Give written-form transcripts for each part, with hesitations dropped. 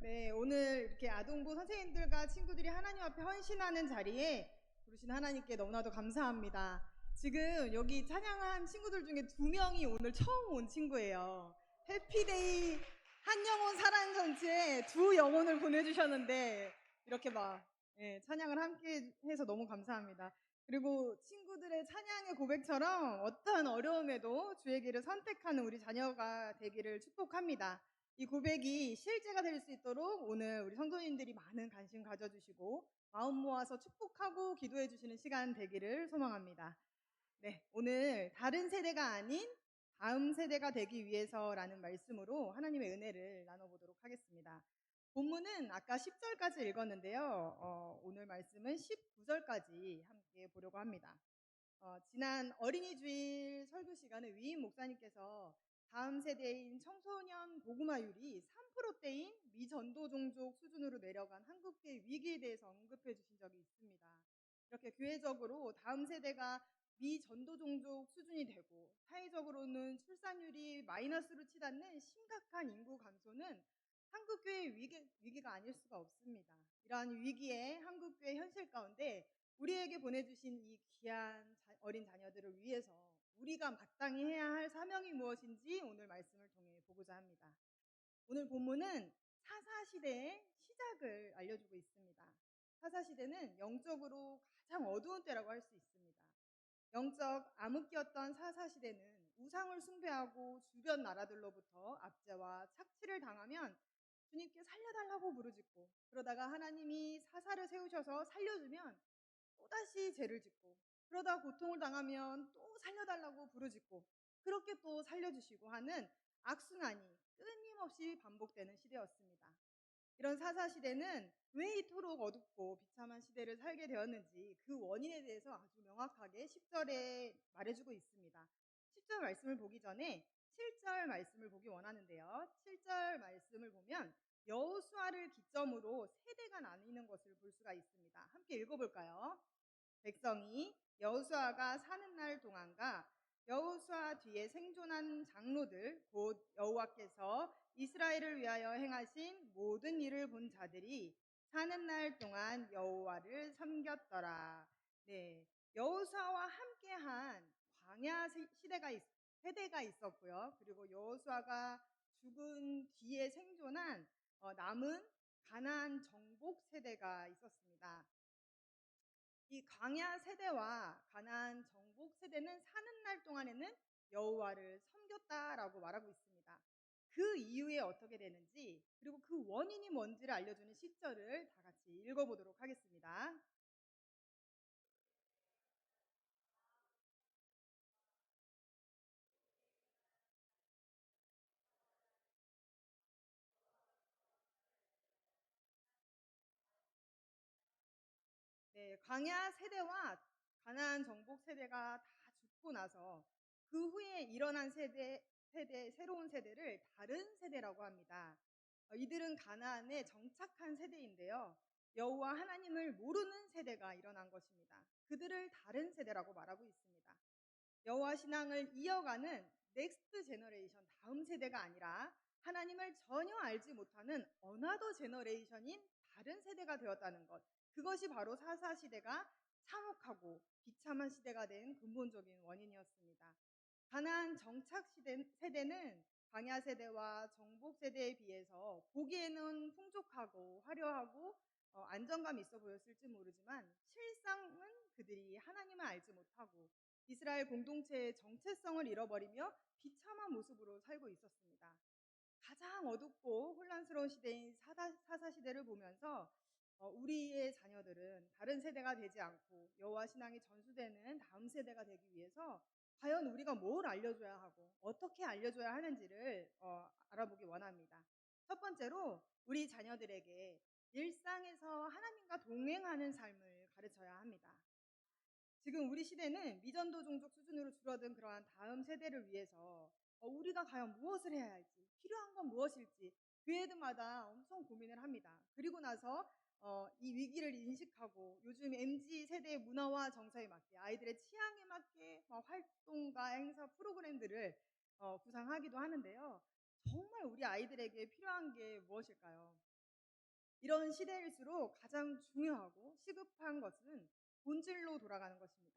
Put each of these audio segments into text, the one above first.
네, 오늘 이렇게 아동부 선생님들과 친구들이 하나님 앞에 헌신하는 자리에 부르신 하나님께 너무나도 감사합니다. 지금 여기 찬양한 친구들 중에 2명이 오늘 처음 온 친구예요. 해피데이 한영혼 사랑 전체에 2영혼을 보내주셨는데 이렇게 막 찬양을 함께 해서 너무 감사합니다. 그리고 친구들의 찬양의 고백처럼 어떠한 어려움에도 주의 길을 선택하는 우리 자녀가 되기를 축복합니다. 이 고백이 실제가 될 수 있도록 오늘 우리 성도님들이 많은 관심 가져주시고 마음 모아서 축복하고 기도해 주시는 시간 되기를 소망합니다. 네, 오늘 다른 세대가 아닌 다음 세대가 되기 위해서라는 말씀으로 하나님의 은혜를 나눠보도록 하겠습니다. 본문은 아까 10절까지 읽었는데요. 오늘 말씀은 19절까지 함께 보려고 합니다. 지난 어린이 주일 설교 시간에 위임 목사님께서 다음 세대인 청소년 복음화율이 3%대인 미전도 종족 수준으로 내려간 한국교회 위기에 대해서 언급해 주신 적이 있습니다. 이렇게 교회적으로 다음 세대가 미전도 종족 수준이 되고 사회적으로는 출산율이 마이너스로 치닫는 심각한 인구 감소는 한국교회의 위기가 아닐 수가 없습니다. 이러한 위기의 한국교회 현실 가운데 우리에게 보내주신 이 귀한 어린 자녀들을 위해서 우리가 마땅히 해야 할 사명이 무엇인지 오늘 말씀을 통해 보고자 합니다. 오늘 본문은 사사시대의 시작을 알려주고 있습니다. 사사시대는 영적으로 가장 어두운 때라고 할 수 있습니다. 영적 암흑기였던 사사시대는 우상을 숭배하고 주변 나라들로부터 압제와 착취를 당하면 주님께 살려달라고 부르짖고, 그러다가 하나님이 사사를 세우셔서 살려주면 또다시 죄를 짓고, 그러다 고통을 당하면 또 살려달라고 부르짖고, 그렇게 또 살려주시고 하는 악순환이 끊임없이 반복되는 시대였습니다. 이런 사사시대는 왜 이토록 어둡고 비참한 시대를 살게 되었는지 그 원인에 대해서 아주 명확하게 10절에 말해주고 있습니다. 10절 말씀을 보기 전에 7절 말씀을 보기 원하는데요. 7절 말씀을 보면 여호수아를 기점으로 세대가 나뉘는 것을 볼 수가 있습니다. 함께 읽어볼까요? 백성이 여호수아가 사는 날 동안과 여호수아 뒤에 생존한 장로들 곧 여호와께서 이스라엘을 위하여 행하신 모든 일을 본 자들이 사는 날 동안 여호와를 섬겼더라. 네, 여호수아와 함께한 광야 세대가 있었고요. 그리고 여호수아가 죽은 뒤에 생존한 남은 가나안 정복 세대가 있었습니다. 이 광야 세대와 가나안 정복 세대는 사는 날 동안에는 여호와를 섬겼다라고 말하고 있습니다. 그 이후에 어떻게 되는지, 그리고 그 원인이 뭔지를 알려주는 시절을 다 같이 읽어보도록 하겠습니다. 네, 광야 세대와 가나안 정복 세대가 다 죽고 나서 그 후에 일어난 새로운 세대를 다른 세대라고 합니다. 이들은 가나안에 정착한 세대인데요. 여호와 하나님을 모르는 세대가 일어난 것입니다. 그들을 다른 세대라고 말하고 있습니다. 여호와 신앙을 이어가는 넥스트 제너레이션, 다음 세대가 아니라 하나님을 전혀 알지 못하는 어나더 제너레이션인 다른 세대가 되었다는 것, 그것이 바로 사사시대가 참혹하고 비참한 시대가 된 근본적인 원인이었습니다. 가나안 정착 세대는 광야 세대와 정복 세대에 비해서 보기에는 풍족하고 화려하고 안정감 있어 보였을지 모르지만 실상은 그들이 하나님을 알지 못하고 이스라엘 공동체의 정체성을 잃어버리며 비참한 모습으로 살고 있었습니다. 가장 어둡고 혼란스러운 시대인 사사시대를 보면서 우리의 자녀들은 다른 세대가 되지 않고 여호와 신앙이 전수되는 다음 세대가 되기 위해서 과연 우리가 뭘 알려줘야 하고 어떻게 알려줘야 하는지를 알아보기 원합니다. 첫 번째로 우리 자녀들에게 일상에서 하나님과 동행하는 삶을 가르쳐야 합니다. 지금 우리 시대는 미전도 종족 수준으로 줄어든 그러한 다음 세대를 위해서 우리가 과연 무엇을 해야 할지, 필요한 건 무엇일지 교회들마다 엄청 고민을 합니다. 그리고 나서 이 위기를 인식하고 요즘 MZ 세대의 문화와 정서에 맞게 아이들의 취향에 맞게 활동과 행사 프로그램들을 구상하기도 하는데요. 정말 우리 아이들에게 필요한 게 무엇일까요? 이런 시대일수록 가장 중요하고 시급한 것은 본질로 돌아가는 것입니다.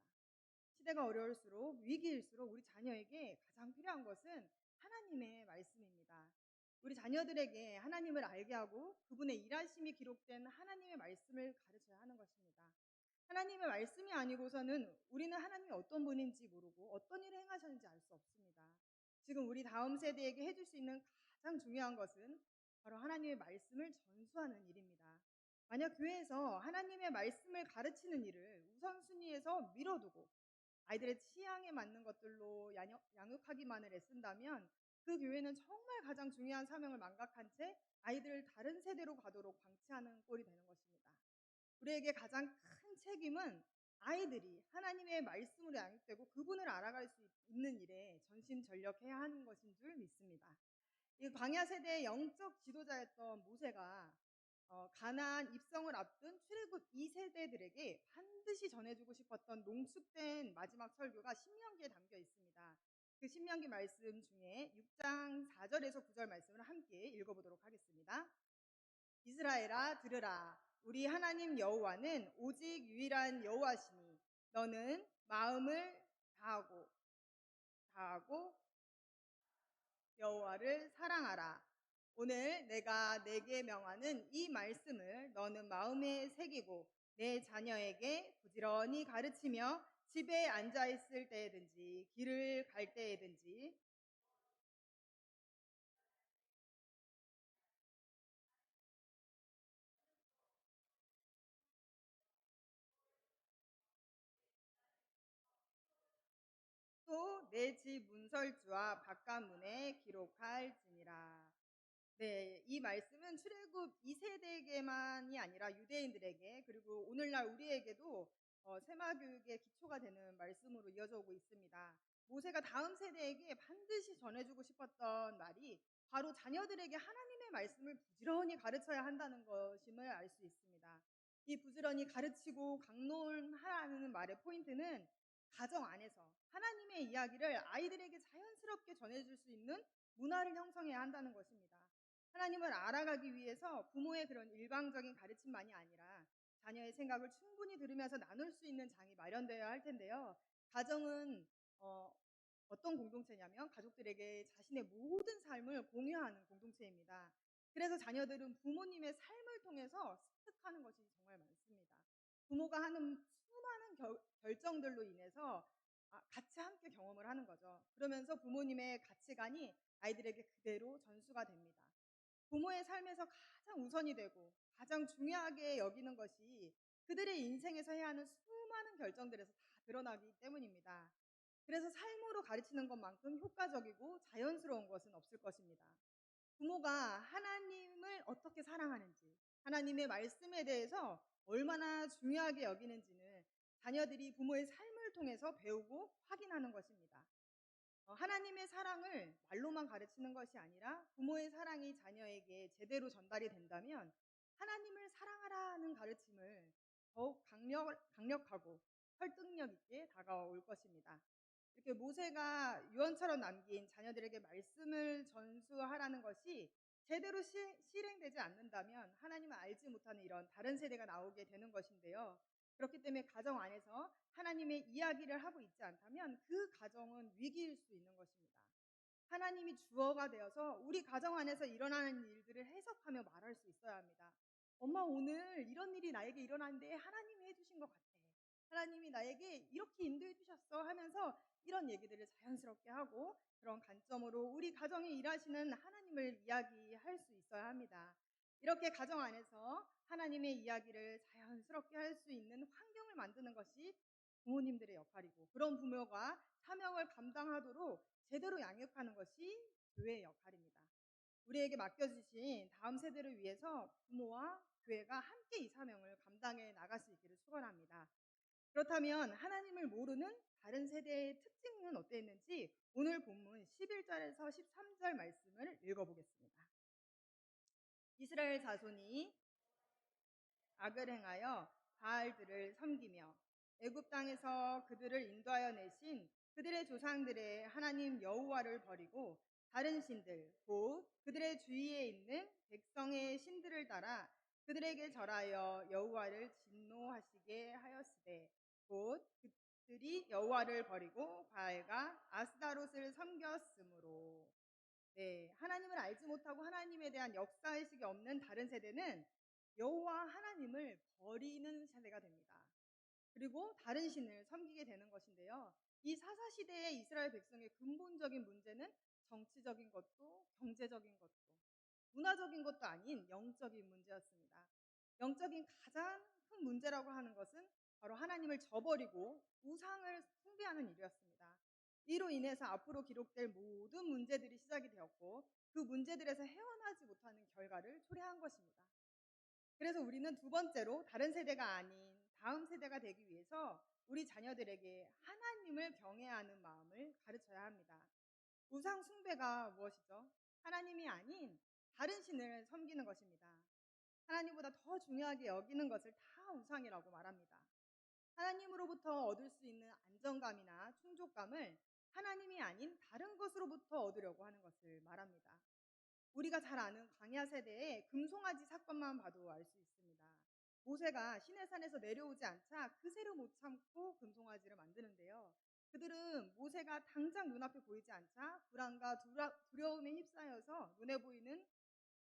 시대가 어려울수록 위기일수록 우리 자녀에게 가장 필요한 것은 하나님의 말씀입니다. 우리 자녀들에게 하나님을 알게 하고 그분의 일하심이 기록된 하나님의 말씀을 가르쳐야 하는 것입니다. 하나님의 말씀이 아니고서는 우리는 하나님이 어떤 분인지 모르고 어떤 일을 행하셨는지 알 수 없습니다. 지금 우리 다음 세대에게 해줄 수 있는 가장 중요한 것은 바로 하나님의 말씀을 전수하는 일입니다. 만약 교회에서 하나님의 말씀을 가르치는 일을 우선순위에서 밀어두고 아이들의 취향에 맞는 것들로 양육하기만을 애쓴다면 그 교회는 정말 가장 중요한 사명을 망각한 채 아이들을 다른 세대로 가도록 방치하는 꼴이 되는 것입니다. 우리에게 가장 큰 책임은 아이들이 하나님의 말씀으로 양육되고 그분을 알아갈 수 있는 일에 전심전력해야 하는 것인 줄 믿습니다. 이 광야 세대의 영적 지도자였던 모세가 가나안 입성을 앞둔 출애굽 2세대들에게 반드시 전해주고 싶었던 농축된 마지막 설교가 신명기에 담겨 있습니다. 그 신명기 말씀 중에 6장 4절에서 9절 말씀을 함께 읽어보도록 하겠습니다. 이스라엘아 들으라. 우리 하나님 여호와는 오직 유일한 여호와시니 너는 마음을 다하고 여호와를 사랑하라. 오늘 내가 내게 명하는 이 말씀을 너는 마음에 새기고 내 자녀에게 부지런히 가르치며 집에 앉아 있을 때에든지 길을 갈 때에든지 또 내 집 문설주와 바깥문에 기록할지니라. 네, 이 말씀은 출애굽 2세대에게만이 아니라 유대인들에게 그리고 오늘날 우리에게도 세마 교육의 기초가 되는 말씀으로 이어져 오고 있습니다. 모세가 다음 세대에게 반드시 전해주고 싶었던 말이 바로 자녀들에게 하나님의 말씀을 부지런히 가르쳐야 한다는 것임을 알 수 있습니다. 이 부지런히 가르치고 강론하라는 말의 포인트는 가정 안에서 하나님의 이야기를 아이들에게 자연스럽게 전해줄 수 있는 문화를 형성해야 한다는 것입니다. 하나님을 알아가기 위해서 부모의 그런 일방적인 가르침만이 아니라 자녀의 생각을 충분히 들으면서 나눌 수 있는 장이 마련되어야 할 텐데요. 가정은 어떤 공동체냐면 가족들에게 자신의 모든 삶을 공유하는 공동체입니다. 그래서 자녀들은 부모님의 삶을 통해서 습득하는 것이 정말 많습니다. 부모가 하는 수많은 결정들로 인해서 같이 함께 경험을 하는 거죠. 그러면서 부모님의 가치관이 아이들에게 그대로 전수가 됩니다. 부모의 삶에서 가장 우선이 되고 가장 중요하게 여기는 것이 그들의 인생에서 해야 하는 수많은 결정들에서 다 드러나기 때문입니다. 그래서 삶으로 가르치는 것만큼 효과적이고 자연스러운 것은 없을 것입니다. 부모가 하나님을 어떻게 사랑하는지, 하나님의 말씀에 대해서 얼마나 중요하게 여기는지는 자녀들이 부모의 삶을 통해서 배우고 확인하는 것입니다. 하나님의 사랑을 말로만 가르치는 것이 아니라 부모의 사랑이 자녀에게 제대로 전달이 된다면 하나님을 사랑하라는 가르침을 더욱 강력하고 설득력 있게 다가올 것입니다. 이렇게 모세가 유언처럼 남긴 자녀들에게 말씀을 전수하라는 것이 제대로 실행되지 않는다면 하나님을 알지 못하는 이런 다른 세대가 나오게 되는 것인데요. 그렇기 때문에 가정 안에서 하나님의 이야기를 하고 있지 않다면 그 가정은 위기일 수 있는 것입니다. 하나님이 주어가 되어서 우리 가정 안에서 일어나는 일들을 해석하며 말할 수 있어야 합니다. 엄마 오늘 이런 일이 나에게 일어났는데 하나님이 해주신 것 같아. 하나님이 나에게 이렇게 인도해 주셨어 하면서 이런 얘기들을 자연스럽게 하고 그런 관점으로 우리 가정에 일하시는 하나님을 이야기할 수 있어야 합니다. 이렇게 가정 안에서 하나님의 이야기를 자연스럽게 할 수 있는 환경을 만드는 것이 부모님들의 역할이고 그런 부모가 사명을 감당하도록 제대로 양육하는 것이 교회의 역할입니다. 우리에게 맡겨주신 다음 세대를 위해서 부모와 교회가 함께 이 사명을 감당해 나갈 수 있기를 축원합니다. 그렇다면 하나님을 모르는 다른 세대의 특징은 어땠는지 오늘 본문 11절에서 13절 말씀을 읽어보겠습니다. 이스라엘 자손이 악을 행하여 바알들을 섬기며 애굽 땅에서 그들을 인도하여 내신 그들의 조상들의 하나님 여호와를 버리고 다른 신들 곧 그들의 주위에 있는 백성의 신들을 따라 그들에게 절하여 여호와를 진노하시게 하였으되 곧 그들이 여호와를 버리고 바알과 아스다롯을 섬겼으므로. 네, 하나님을 알지 못하고 하나님에 대한 역사의식이 없는 다른 세대는 여호와 하나님을 버리는 세대가 됩니다. 그리고 다른 신을 섬기게 되는 것인데요. 이 사사 시대의 이스라엘 백성의 근본적인 문제는 정치적인 것도 경제적인 것도 문화적인 것도 아닌 영적인 문제였습니다. 영적인 가장 큰 문제라고 하는 것은 바로 하나님을 저버리고 우상을 숭배하는 일이었습니다. 이로 인해서 앞으로 기록될 모든 문제들이 시작이 되었고 그 문제들에서 헤어나지 못하는 결과를 초래한 것입니다. 그래서 우리는 두 번째로 다른 세대가 아닌 다음 세대가 되기 위해서 우리 자녀들에게 하나님을 경외하는 마음을 가르쳐야 합니다. 우상 숭배가 무엇이죠? 하나님이 아닌 다른 신을 섬기는 것입니다. 하나님보다 더 중요하게 여기는 것을 다 우상이라고 말합니다. 하나님으로부터 얻을 수 있는 안정감이나 충족감을 하나님이 아닌 다른 것으로부터 얻으려고 하는 것을 말합니다. 우리가 잘 아는 광야 세대의 금송아지 사건만 봐도 알 수 있습니다. 모세가 시내산에서 내려오지 않자 그새를 못 참고 금송아지를 만드는데요. 그들은 모세가 당장 눈앞에 보이지 않자 불안과 두려움에 휩싸여서 눈에 보이는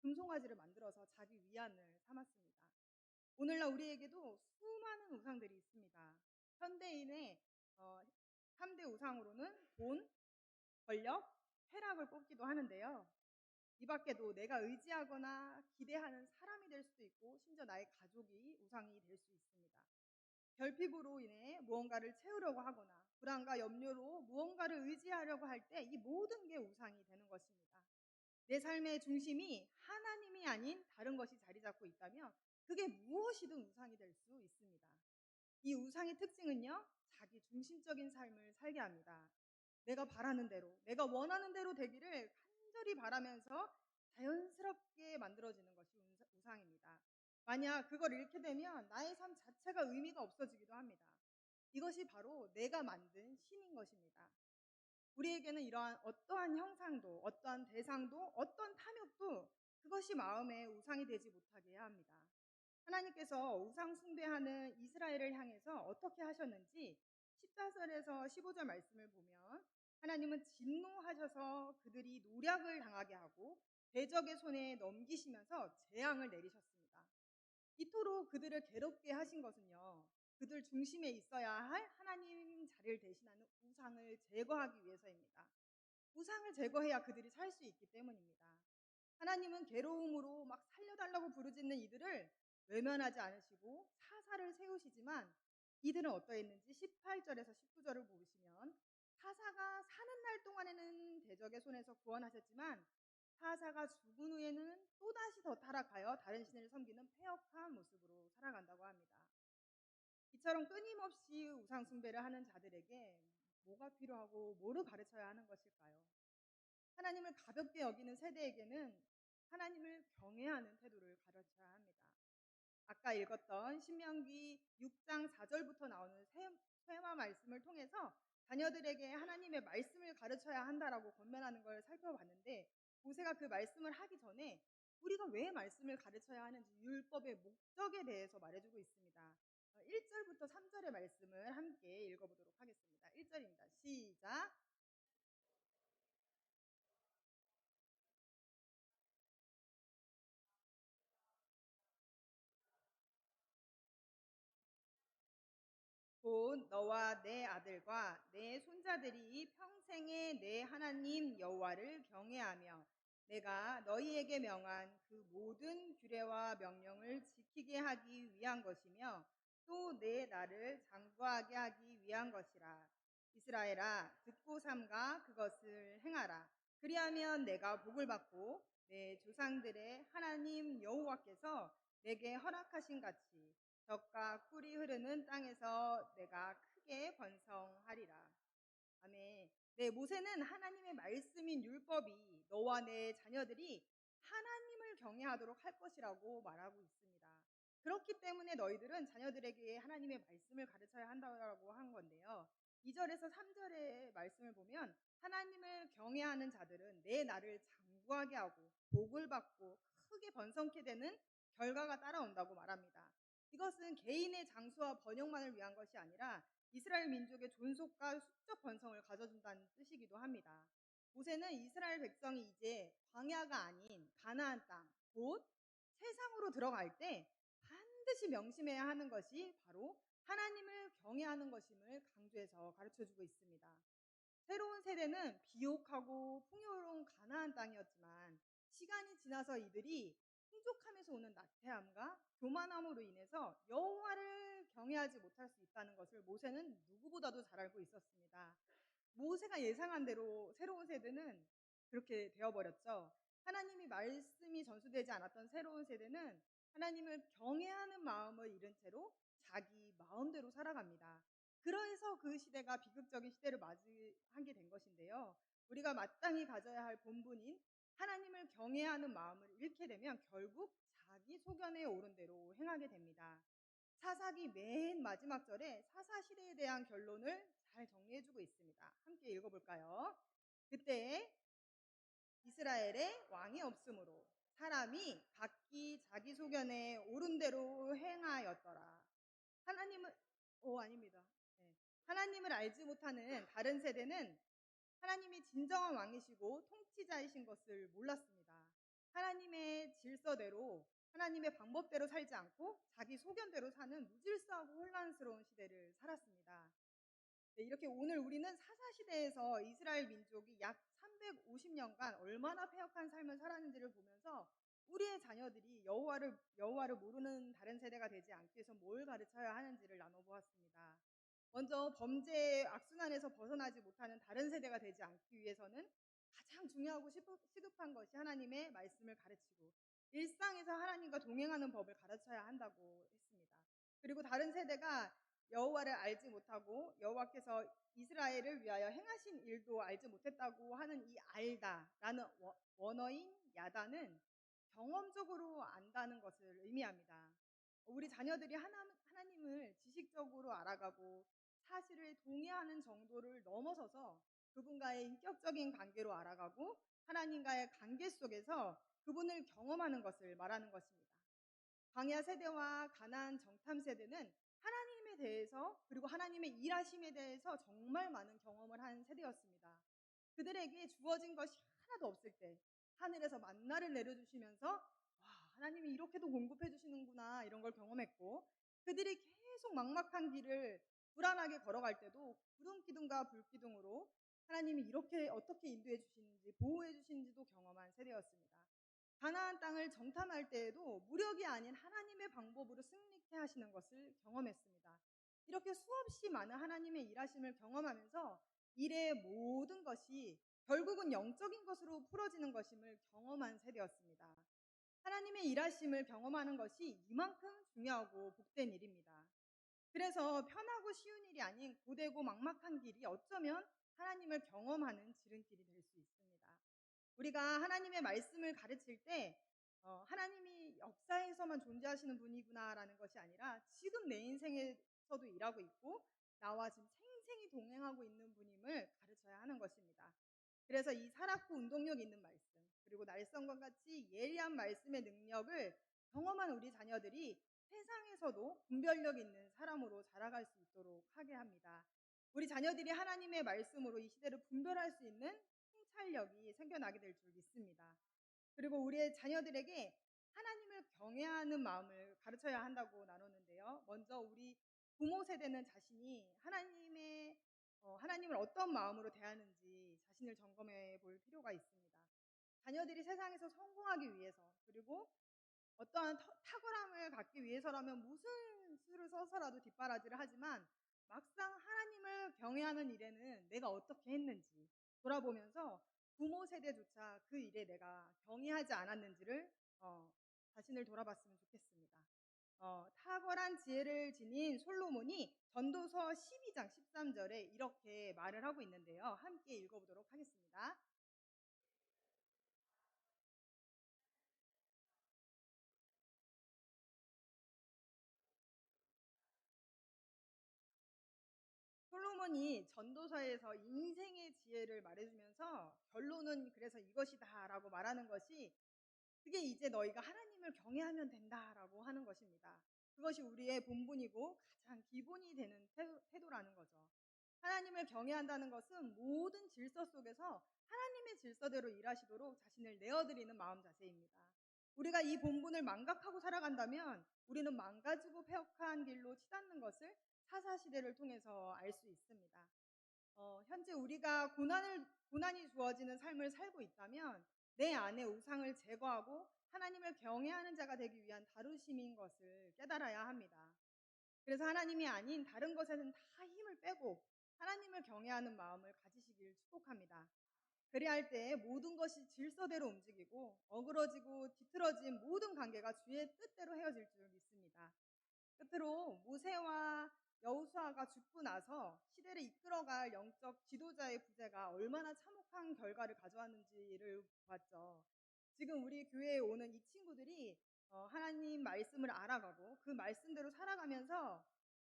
금송아지를 만들어서 자기 위안을 삼았습니다. 오늘날 우리에게도 수많은 우상들이 있습니다. 현대인의 3대 우상으로는 돈, 권력, 쾌락을 뽑기도 하는데요. 이 밖에도 내가 의지하거나 기대하는 사람이 될 수도 있고 심지어 나의 가족이 우상이 될 수 있습니다. 결핍으로 인해 무언가를 채우려고 하거나 불안과 염려로 무언가를 의지하려고 할 때 이 모든 게 우상이 되는 것입니다. 내 삶의 중심이 하나님이 아닌 다른 것이 자리 잡고 있다면 그게 무엇이든 우상이 될 수 있습니다. 이 우상의 특징은요, 자기 중심적인 삶을 살게 합니다. 내가 바라는 대로, 내가 원하는 대로 되기를 간절히 바라면서 자연스럽게 만들어지는 것이 우상입니다. 만약 그걸 잃게 되면 나의 삶 자체가 의미가 없어지기도 합니다. 이것이 바로 내가 만든 신인 것입니다. 우리에게는 이러한 어떠한 형상도, 어떠한 대상도, 어떠한 탐욕도 그것이 마음의 우상이 되지 못하게 해야 합니다. 하나님께서 우상 숭배하는 이스라엘을 향해서 어떻게 하셨는지 14절에서 15절 말씀을 보면 하나님은 진노하셔서 그들이 노략을 당하게 하고 대적의 손에 넘기시면서 재앙을 내리셨습니다. 이토록 그들을 괴롭게 하신 것은요, 그들 중심에 있어야 할 하나님 자리를 대신하는 우상을 제거하기 위해서입니다. 우상을 제거해야 그들이 살 수 있기 때문입니다. 하나님은 괴로움으로 막 살려달라고 부르짖는 이들을 외면하지 않으시고 사사를 세우시지만 이들은 어떠했는지 18절에서 19절을 보시면 사사가 사는 날 동안에는 대적의 손에서 구원하셨지만 사사가 죽은 후에는 또다시 더 타락하여 다른 신을 섬기는 패역한 모습으로 살아간다고 합니다. 이처럼 끊임없이 우상 숭배를 하는 자들에게 뭐가 필요하고 뭐를 가르쳐야 하는 것일까요? 하나님을 가볍게 여기는 세대에게는 하나님을 경외하는 태도를 가르쳐야 합니다. 아까 읽었던 신명기 6장 4절부터 나오는 쇠마 말씀을 통해서 자녀들에게 하나님의 말씀을 가르쳐야 한다라고 권면하는 걸 살펴봤는데 모세가 그 말씀을 하기 전에 우리가 왜 말씀을 가르쳐야 하는지 율법의 목적에 대해서 말해주고 있습니다. 1절부터 3절의 말씀을 함께 읽어보도록 하겠습니다. 1절입니다. 시작. 곧 너와 내 아들과 내 손자들이 평생에 내 하나님 여호와를 경외하며 내가 너희에게 명한 그 모든 규례와 명령을 지키게 하기 위한 것이며 또 내 나를 장구하게 하기 위한 것이라. 이스라엘아 듣고 삼가 그것을 행하라. 그리하면 내가 복을 받고 내 조상들의 하나님 여호와께서 내게 허락하신 같이 젖과 꿀이 흐르는 땅에서 내가 크게 번성하리라. 아멘. 네, 모세는 하나님의 말씀인 율법이 너와 내 자녀들이 하나님을 경외하도록 할 것이라고 말하고 있습니다. 그렇기 때문에 너희들은 자녀들에게 하나님의 말씀을 가르쳐야 한다고 한 건데요. 2절에서 3절의 말씀을 보면 하나님을 경외하는 자들은 내 나를 장구하게 하고 복을 받고 크게 번성케 되는 결과가 따라온다고 말합니다. 이것은 개인의 장수와 번영만을 위한 것이 아니라 이스라엘 민족의 존속과 수적 번성을 가져준다는 뜻이기도 합니다. 모세는 이스라엘 백성이 이제 광야가 아닌 가나안 땅, 곧 세상으로 들어갈 때 반드시 명심해야 하는 것이 바로 하나님을 경외하는 것임을 강조해서 가르쳐주고 있습니다. 새로운 세대는 비옥하고 풍요로운 가나안 땅이었지만 시간이 지나서 이들이 풍족함에서 오는 나태함과 교만함으로 인해서 여호와를 경외하지 못할 수 있다는 것을 모세는 누구보다도 잘 알고 있었습니다. 모세가 예상한 대로 새로운 세대는 그렇게 되어버렸죠. 하나님이 말씀이 전수되지 않았던 새로운 세대는 하나님을 경외하는 마음을 잃은 채로 자기 마음대로 살아갑니다. 그래서 그 시대가 비극적인 시대를 맞이하게 된 것인데요. 우리가 마땅히 가져야 할 본분인 하나님을 경외하는 마음을 잃게 되면 결국 자기 소견에 오른 대로 행하게 됩니다. 사사기 맨 마지막 절에 사사 시대에 대한 결론을 잘 정리해주고 있습니다. 함께 읽어볼까요? 그때 이스라엘에 왕이 없으므로 사람이 각기 자기 소견에 옳은 대로 행하였더라. 하나님을 아닙니다. 네. 하나님을 알지 못하는 다른 세대는 하나님이 진정한 왕이시고 통치자이신 것을 몰랐습니다. 하나님의 질서대로 하나님의 방법대로 살지 않고 자기 소견대로 사는 무질서하고 혼란스러운 시대를 살았습니다. 네, 이렇게 오늘 우리는 사사시대에서 이스라엘 민족이 약 350년간 얼마나 패역한 삶을 살았는지를 보면서 우리의 자녀들이 여호와를 모르는 다른 세대가 되지 않기 위해서 뭘 가르쳐야 하는지를 나눠보았습니다. 먼저 범죄의 악순환에서 벗어나지 못하는 다른 세대가 되지 않기 위해서는 가장 중요하고 시급한 것이 하나님의 말씀을 가르치고 일상에서 하나님과 동행하는 법을 가르쳐야 한다고 했습니다. 그리고 다른 세대가 여호와를 알지 못하고 여호와께서 이스라엘을 위하여 행하신 일도 알지 못했다고 하는 이 알다라는 원어인 야다는 경험적으로 안다는 것을 의미합니다. 우리 자녀들이 하나님을 지식적으로 알아가고 사실을 동의하는 정도를 넘어서서 그분과의 인격적인 관계로 알아가고 하나님과의 관계 속에서 그분을 경험하는 것을 말하는 것입니다. 광야 세대와 가나안 정탐 세대는 하나님에 대해서 그리고 하나님의 일하심에 대해서 정말 많은 경험을 한 세대였습니다. 그들에게 주어진 것이 하나도 없을 때 하늘에서 만나를 내려주시면서 와, 하나님이 이렇게도 공급해 주시는구나 이런 걸 경험했고 그들이 계속 막막한 길을 불안하게 걸어갈 때도 구름 기둥과 불 기둥으로 하나님이 이렇게 어떻게 인도해 주시는지 보호해 주시는지도 경험한 세대였습니다. 가나안 땅을 정탐할 때에도 무력이 아닌 하나님의 방법으로 승리케 하시는 것을 경험했습니다. 이렇게 수없이 많은 하나님의 일하심을 경험하면서 일의 모든 것이 결국은 영적인 것으로 풀어지는 것임을 경험한 세대였습니다. 하나님의 일하심을 경험하는 것이 이만큼 중요하고 복된 일입니다. 그래서 편하고 쉬운 일이 아닌 고되고 막막한 길이 어쩌면 하나님을 경험하는 지름길이 될 수 있습니다. 우리가 하나님의 말씀을 가르칠 때 하나님이 역사에서만 존재하시는 분이구나라는 것이 아니라 지금 내 인생에서도 일하고 있고 나와 지금 생생히 동행하고 있는 분임을 가르쳐야 하는 것입니다. 그래서 이 살았고 운동력 있는 말씀 그리고 날성과 같이 예리한 말씀의 능력을 경험한 우리 자녀들이 세상에서도 분별력 있는 사람으로 자라갈 수 있도록 하게 합니다. 우리 자녀들이 하나님의 말씀으로 이 시대를 분별할 수 있는 통찰력이 생겨나게 될 줄 믿습니다. 그리고 우리의 자녀들에게 하나님을 경외하는 마음을 가르쳐야 한다고 나눴는데요. 먼저 우리 부모 세대는 자신이 하나님을 어떤 마음으로 대하는지 자신을 점검해 볼 필요가 있습니다. 자녀들이 세상에서 성공하기 위해서 그리고 어떠한 탁월함을 갖기 위해서라면 무슨 수를 써서라도 뒷바라지를 하지만 막상 하나님을 경외하는 일에는 내가 어떻게 했는지 돌아보면서 부모 세대조차 그 일에 내가 경외하지 않았는지를 자신을 돌아봤으면 좋겠습니다. 탁월한 지혜를 지닌 솔로몬이 전도서 12장 13절에 이렇게 말을 하고 있는데요. 함께 읽어보도록 하겠습니다. 솔로몬이 전도서에서 인생의 지혜를 말해주면서 결론은 그래서 이것이다 라고 말하는 것이 그게 이제 너희가 하나님을 경외하면 된다라고 하는 것입니다. 그것이 우리의 본분이고 가장 기본이 되는 태도라는 거죠. 하나님을 경외한다는 것은 모든 질서 속에서 하나님의 질서대로 일하시도록 자신을 내어드리는 마음 자세입니다. 우리가 이 본분을 망각하고 살아간다면 우리는 망가지고 폐역한 길로 치닫는 것을 사사시대를 통해서 알 수 있습니다. 현재 우리가 고난이 주어지는 삶을 살고 있다면 내 안에 우상을 제거하고 하나님을 경외하는 자가 되기 위한 다루심인 것을 깨달아야 합니다. 그래서 하나님이 아닌 다른 것에는 다 힘을 빼고 하나님을 경외하는 마음을 가지시길 축복합니다. 그리할 때 모든 것이 질서대로 움직이고 어그러지고 뒤틀어진 모든 관계가 주의 뜻대로 헤어질 줄 믿습니다. 끝으로 모세와 여호수아가 죽고 나서 시대를 이끌어갈 영적 지도자의 부재가 얼마나 참혹한 결과를 가져왔는지를 보았죠. 지금 우리 교회에 오는 이 친구들이 하나님 말씀을 알아가고 그 말씀대로 살아가면서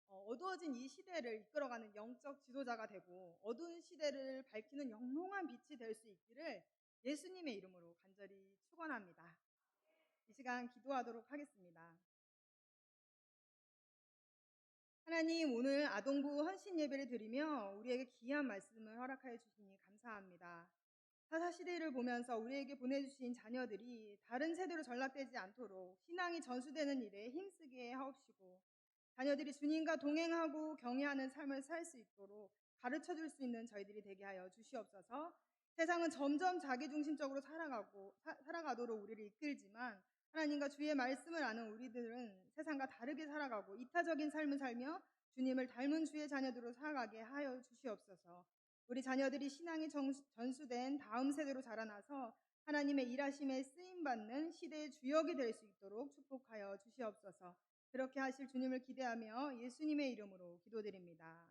어두워진 이 시대를 이끌어가는 영적 지도자가 되고 어두운 시대를 밝히는 영롱한 빛이 될 수 있기를 예수님의 이름으로 간절히 축원합니다. 이 시간 기도하도록 하겠습니다. 하나님, 오늘 아동부 헌신 예배를 드리며 우리에게 귀한 말씀을 허락하여 주시니 감사합니다. 사사시대를 보면서 우리에게 보내주신 자녀들이 다른 세대로 전락되지 않도록 신앙이 전수되는 일에 힘쓰게 하옵시고 자녀들이 주님과 동행하고 경외하는 삶을 살 수 있도록 가르쳐줄 수 있는 저희들이 되게 하여 주시옵소서. 세상은 점점 자기중심적으로 살아가도록 우리를 이끌지만 하나님과 주의 말씀을 아는 우리들은 세상과 다르게 살아가고 이타적인 삶을 살며 주님을 닮은 주의 자녀들로 살아가게 하여 주시옵소서. 우리 자녀들이 신앙이 전수된 다음 세대로 자라나서 하나님의 일하심에 쓰임받는 시대의 주역이 될 수 있도록 축복하여 주시옵소서. 그렇게 하실 주님을 기대하며 예수님의 이름으로 기도드립니다.